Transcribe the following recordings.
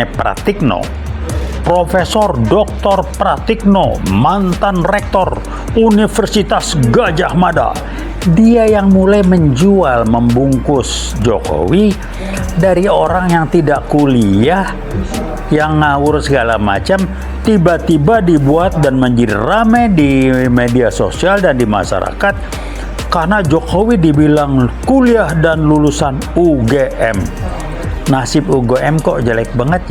Pratikno, Profesor Dr. Pratikno, mantan rektor Universitas Gadjah Mada. Dia yang mulai menjual, membungkus Jokowi dari orang yang tidak kuliah, yang ngawur segala macam, tiba-tiba dibuat dan menjadi ramai di media sosial dan di masyarakat karena Jokowi dibilang kuliah dan lulusan UGM. Nasib UGM kok jelek banget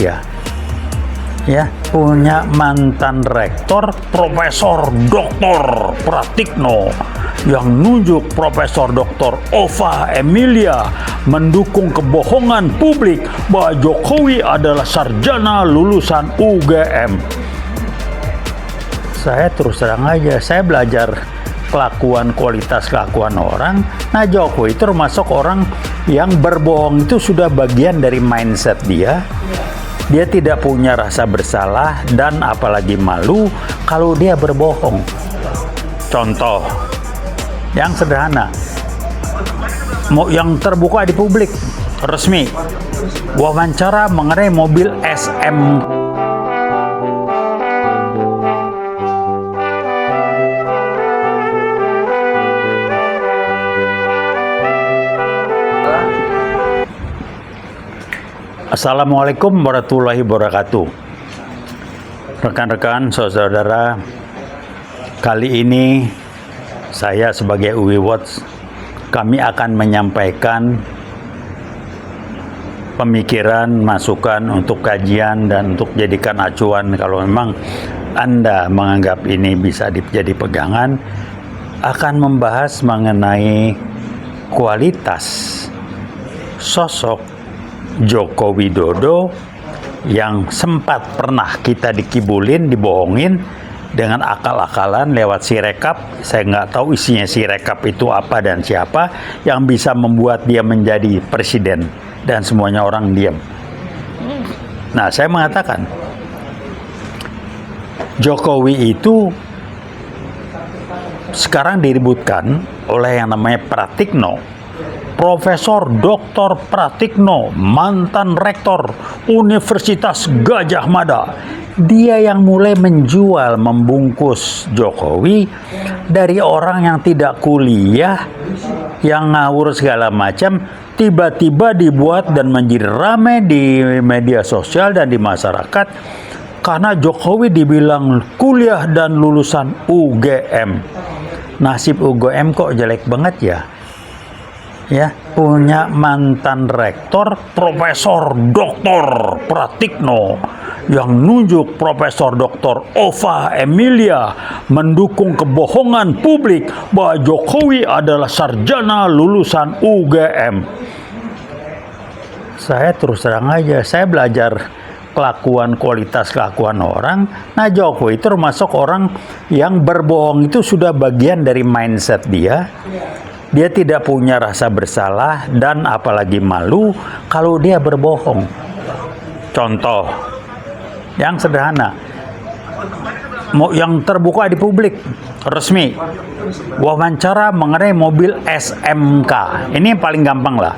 ya, punya mantan rektor Profesor Dr. Pratikno yang nunjuk Profesor Dr. Ova Emilia mendukung kebohongan publik bahwa Jokowi adalah sarjana lulusan UGM. Saya terus terang aja, saya belajar kualitas kelakuan orang. Nah, Jokowi itu termasuk orang yang berbohong, itu sudah bagian dari mindset dia. Dia tidak punya rasa bersalah dan apalagi malu kalau dia berbohong. Contoh yang sederhana, yang terbuka di publik, resmi, wawancara mengenai mobil SM. Assalamualaikum warahmatullahi wabarakatuh. Rekan-rekan, saudara, kali ini saya sebagai UI Watch, kami akan menyampaikan pemikiran, masukan untuk kajian dan untuk jadikan acuan kalau memang Anda menganggap ini bisa jadi pegangan, akan membahas mengenai kualitas sosok Joko Widodo yang sempat pernah kita dikibulin, dibohongin dengan akal-akalan lewat Sirekap. Saya nggak tahu isinya Sirekap itu apa dan siapa yang bisa membuat dia menjadi presiden dan semuanya orang diam. Nah, saya mengatakan Jokowi itu sekarang diributkan oleh yang namanya Pratikno, Profesor Dr. Pratikno, mantan rektor Universitas Gadjah Mada. Dia yang mulai menjual, membungkus Jokowi dari orang yang tidak kuliah, yang ngawur segala macam, tiba-tiba dibuat dan menjadi ramai di media sosial dan di masyarakat karena Jokowi dibilang kuliah dan lulusan UGM. Nasib UGM kok jelek banget ya, punya mantan rektor Profesor Dr. Pratikno yang nunjuk Profesor Dr. Ova Emilia mendukung kebohongan publik bahwa Jokowi adalah sarjana lulusan UGM. Saya terus terang aja, saya belajar kualitas kelakuan orang. Nah, Jokowi itu termasuk orang yang berbohong, itu sudah bagian dari mindset dia. Dia tidak punya rasa bersalah dan apalagi malu kalau dia berbohong. Contoh yang sederhana, yang terbuka di publik, resmi, wawancara mengenai mobil SMK. Ini yang paling gampang lah,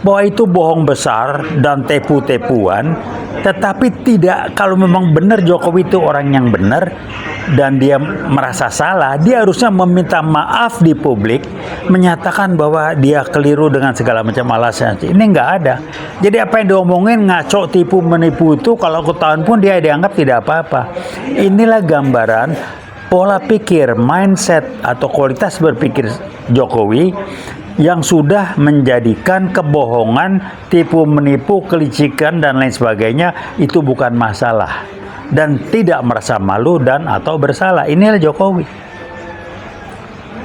bahwa itu bohong besar dan tepu-tepuan. Tetapi tidak, kalau memang benar Jokowi itu orang yang benar dan dia merasa salah, dia harusnya meminta maaf di publik, menyatakan bahwa dia keliru dengan segala macam alasan. Ini nggak ada. Jadi apa yang diomongin ngaco, tipu, menipu itu kalau ketahuan pun dia dianggap tidak apa-apa. Inilah gambaran pola pikir, mindset atau kualitas berpikir Jokowi yang sudah menjadikan kebohongan, tipu menipu, kelicikan dan lain sebagainya itu bukan masalah dan tidak merasa malu dan atau bersalah. Inilah Jokowi.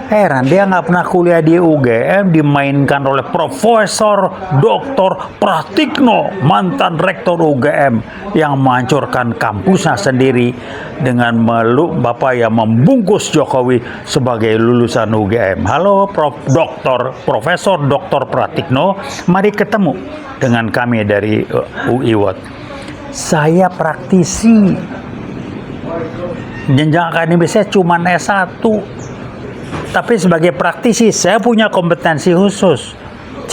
Heran, dia nggak pernah kuliah di UGM, dimainkan oleh Profesor Dr. Pratikno, mantan rektor UGM yang menghancurkan kampusnya sendiri dengan membungkus Jokowi sebagai lulusan UGM. Halo Profesor Dr. Pratikno, mari ketemu dengan kami dari UI Watch. Saya praktisi, jenjang akademis saya cuma S1. Tapi sebagai praktisi saya punya kompetensi khusus.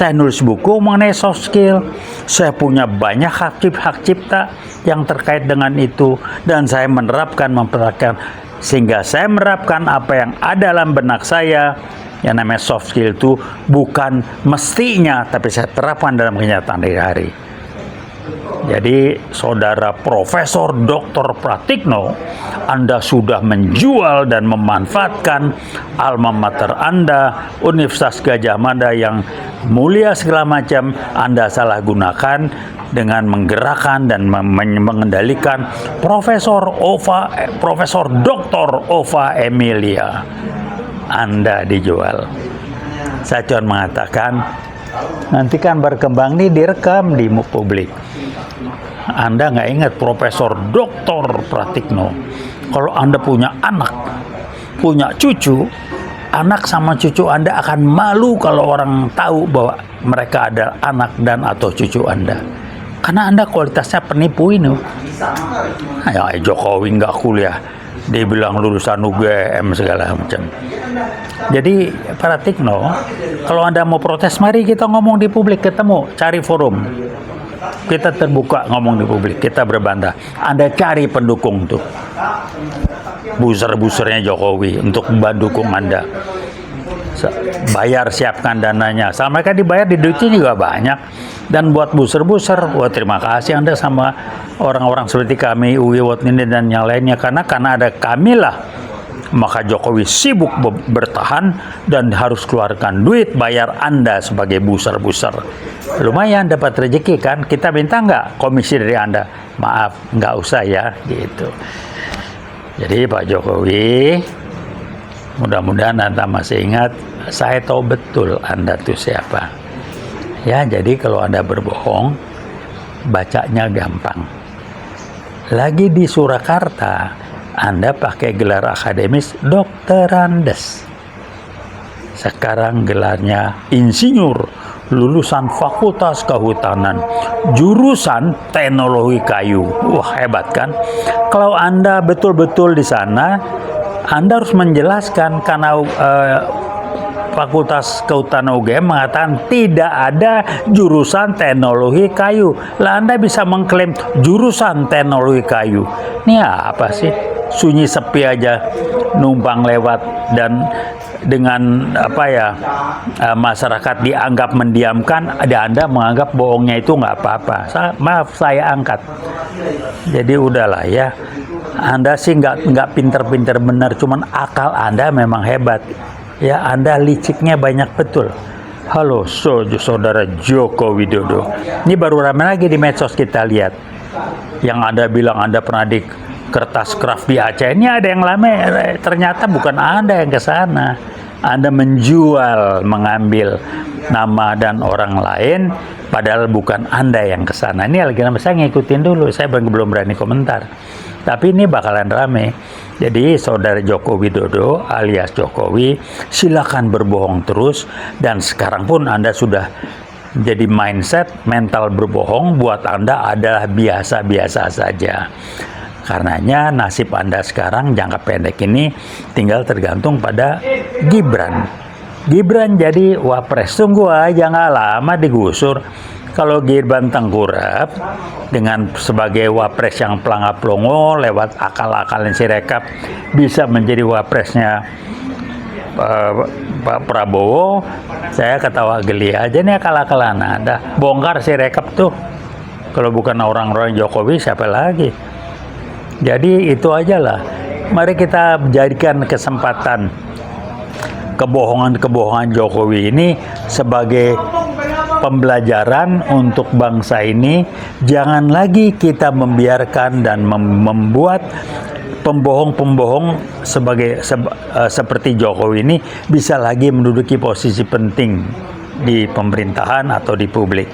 Saya nulis buku mengenai soft skill. Saya punya banyak hak cipta yang terkait dengan itu. Dan saya mempraktikkan. Sehingga saya menerapkan apa yang ada dalam benak saya. Yang namanya soft skill itu bukan mestinya, tapi saya terapkan dalam kenyataan hari-hari. Jadi, Saudara Profesor Dr. Pratikno, Anda sudah menjual dan memanfaatkan alma mater Anda, Universitas Gadjah Mada yang mulia segala macam, Anda salah gunakan dengan menggerakkan dan mengendalikan Profesor Dr. Ova Emilia. Anda dijual. Saya cuma mengatakan, nanti kan berkembang nih direkam di publik. Anda nggak ingat Profesor Dr. Pratikno. Kalau Anda punya anak, punya cucu, anak sama cucu Anda akan malu kalau orang tahu bahwa mereka ada anak dan atau cucu Anda. Karena Anda kualitasnya penipu ini. Ya, Jokowi nggak kuliah. Dia bilang lulusan UGM segala macam. Jadi Pratikno, kalau Anda mau protes, mari kita ngomong di publik, ketemu, cari forum. Kita terbuka ngomong di publik, kita berbantah. Anda cari pendukung tuh, buser-busernya Jokowi untuk mendukung Anda. Bayar, siapkan dananya. Sama mereka dibayar, di duitnya juga banyak. Dan buat buser-buser, wah terima kasih Anda sama orang-orang seperti kami, Uwi Watnini dan yang lainnya. Karena ada kamilah, maka Jokowi sibuk bertahan dan harus keluarkan duit bayar Anda sebagai buser-buser. Lumayan dapat rezeki kan? Kita minta nggak komisi dari Anda? Maaf, nggak usah ya, gitu. Jadi Pak Jokowi, mudah-mudahan Anda masih ingat, saya tahu betul Anda tuh siapa. Ya, jadi kalau Anda berbohong, bacanya gampang. Lagi di Surakarta, Anda pakai gelar akademis dokterandes. Sekarang gelarnya insinyur, lulusan Fakultas Kehutanan, jurusan teknologi kayu. Wah, hebat kan? Kalau Anda betul-betul di sana, Anda harus menjelaskan karena Fakultas Kehutanan UGM mengatakan tidak ada jurusan teknologi kayu. Lah Anda bisa mengklaim jurusan teknologi kayu. Ini apa sih? Sunyi sepi aja, numpang lewat dan dengan masyarakat dianggap mendiamkan, ada Anda menganggap bohongnya itu nggak apa-apa. Maaf, saya angkat. Jadi udahlah ya. Anda sih nggak pinter-pinter benar, cuman akal Anda memang hebat. Ya, Anda liciknya banyak betul. Halo, Saudara Joko Widodo. Ini baru ramai lagi di medsos kita lihat. Yang Anda bilang Anda pernah di kertas kraft di Aceh. Ini ada yang lama, ternyata bukan Anda yang ke sana. Anda menjual, mengambil nama dan orang lain, padahal bukan Anda yang ke sana. Ini lagi saya ngikutin dulu, saya belum berani komentar. Tapi ini bakalan rame. Jadi Saudara Joko Widodo alias Jokowi, silakan berbohong terus. Dan sekarang pun Anda sudah jadi mental berbohong buat Anda adalah biasa-biasa saja. Karenanya nasib Anda sekarang jangka pendek ini tinggal tergantung pada Gibran. Gibran jadi wapres, tunggu aja nggak lama digusur. Kalau Gibran tengkurap dengan sebagai wapres yang pelangap-pelongo lewat akal-akalan Sirekap bisa menjadi wapresnya Pak Prabowo, saya ketawa geli aja nih akal-akalan. Ada bongkar Sirekap tuh. Kalau bukan orang-orang Jokowi siapa lagi? Jadi itu aja lah. Mari kita jadikan kesempatan kebohongan-kebohongan Jokowi ini sebagai pembelajaran untuk bangsa ini. Jangan lagi kita membiarkan dan membuat pembohong-pembohong seperti Jokowi ini bisa lagi menduduki posisi penting di pemerintahan atau di publik.